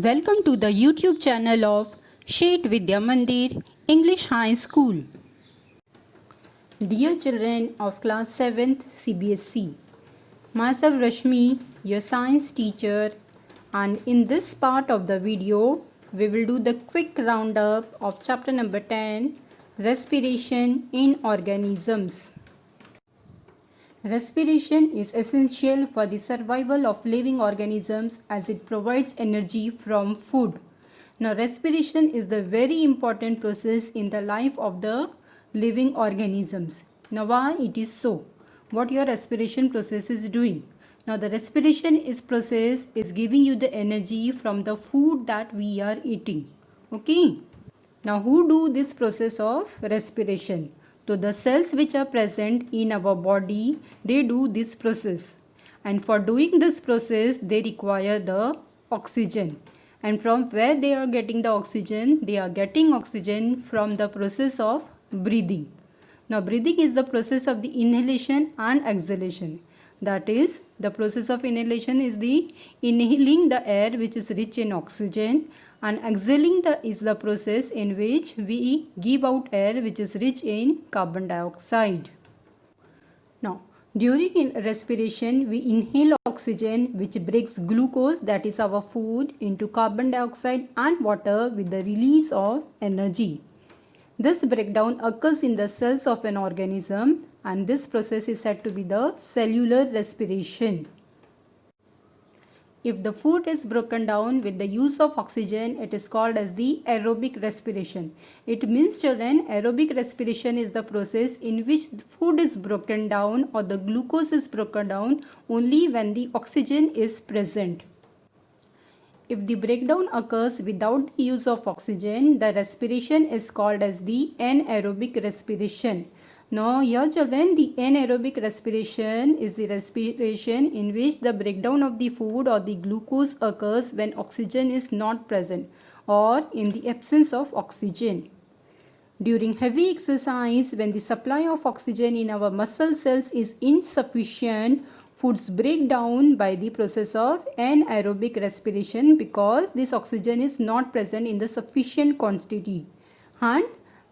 Welcome to the YouTube channel of Shet Vidya Mandir English High School. Dear children of class 7th CBSE, myself Rashmi, your science teacher, and in this part of the video, we will do the quick roundup of chapter number 10, Respiration in Organisms. Respiration is essential for the survival of living organisms as it provides energy from food. Now, respiration is the very important process in the life of the living organisms. Now, why it is so? What your respiration process is doing? Now, the respiration process is giving you the energy from the food that we are eating. Okay. Now, who do this process of respiration? So the cells which are present in our body, they do this process, and for doing this process they require the oxygen. And from where they are getting the oxygen? They are getting oxygen from the process of breathing. Now breathing is the process of the inhalation and exhalation. That is, the process of inhalation is the inhaling the air which is rich in oxygen, and exhaling is the process in which we give out air which is rich in carbon dioxide. Now, during respiration, we inhale oxygen which breaks glucose, that is our food, into carbon dioxide and water with the release of energy. This breakdown occurs in the cells of an organism, and this process is said to be the cellular respiration. If the food is broken down with the use of oxygen, it is called as the aerobic respiration. It means, children, aerobic respiration is the process in which the food is broken down or the glucose is broken down only when the oxygen is present. If the breakdown occurs without the use of oxygen, the respiration is called as the anaerobic respiration. Now, here children, the anaerobic respiration is the respiration in which the breakdown of the food or the glucose occurs when oxygen is not present or in the absence of oxygen. During heavy exercise, when the supply of oxygen in our muscle cells is insufficient, foods break down by the process of anaerobic respiration because this oxygen is not present in the sufficient quantity, and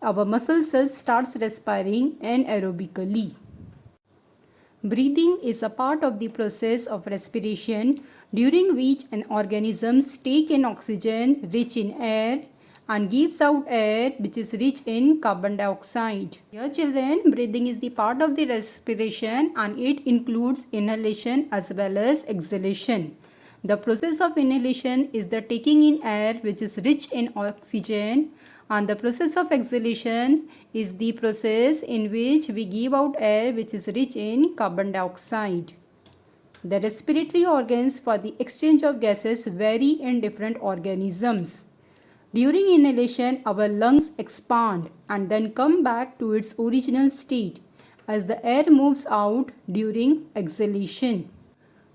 our muscle cells starts respiring anaerobically. Breathing is a part of the process of respiration during which an organism takes in oxygen rich in air and gives out air which is rich in carbon dioxide. Here children, breathing is the part of the respiration and it includes inhalation as well as exhalation. The process of inhalation is the taking in air which is rich in oxygen, and the process of exhalation is the process in which we give out air which is rich in carbon dioxide. The respiratory organs for the exchange of gases vary in different organisms. During inhalation, our lungs expand and then come back to its original state as the air moves out during exhalation.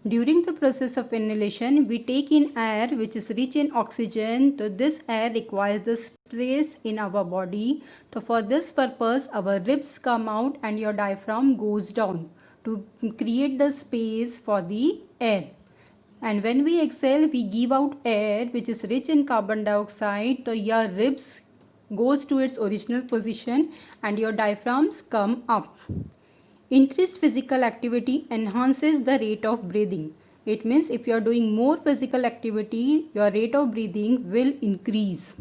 During the process of inhalation, we take in air which is rich in oxygen. So this air requires the space in our body. So for this purpose, our ribs come out and your diaphragm goes down to create the space for the air. And when we exhale, we give out air which is rich in carbon dioxide. So your ribs goes to its original position and your diaphragms come up. Increased physical activity enhances the rate of breathing. It means if you are doing more physical activity, your rate of breathing will increase.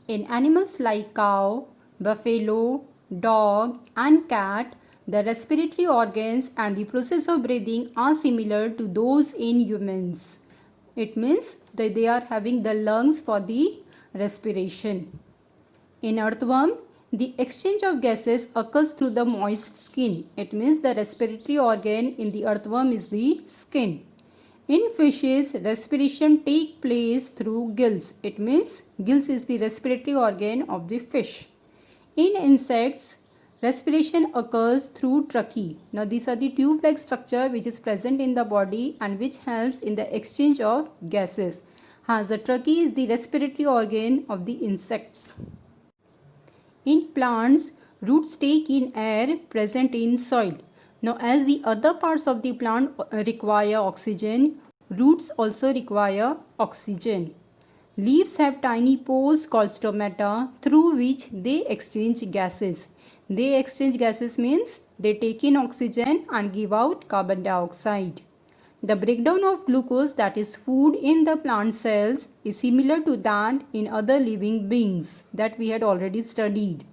In animals like cow, buffalo, dog and cat, the respiratory organs and the process of breathing are similar to those in humans. It means that they are having the lungs for the respiration. In earthworm, the exchange of gases occurs through the moist skin. It means the respiratory organ in the earthworm is the skin. In fishes, respiration takes place through gills. It means gills is the respiratory organ of the fish. In insects, respiration occurs through tracheae. Now these are the tube-like structure which is present in the body and which helps in the exchange of gases. Hence the tracheae is the respiratory organ of the insects. In plants, roots take in air present in soil. Now as the other parts of the plant require oxygen, Roots also require oxygen. Leaves have tiny pores called stomata through which they exchange gases. They exchange gases means they take in oxygen and give out carbon dioxide. The breakdown of glucose, that is food, in the plant cells is similar to that in other living beings that we had already studied.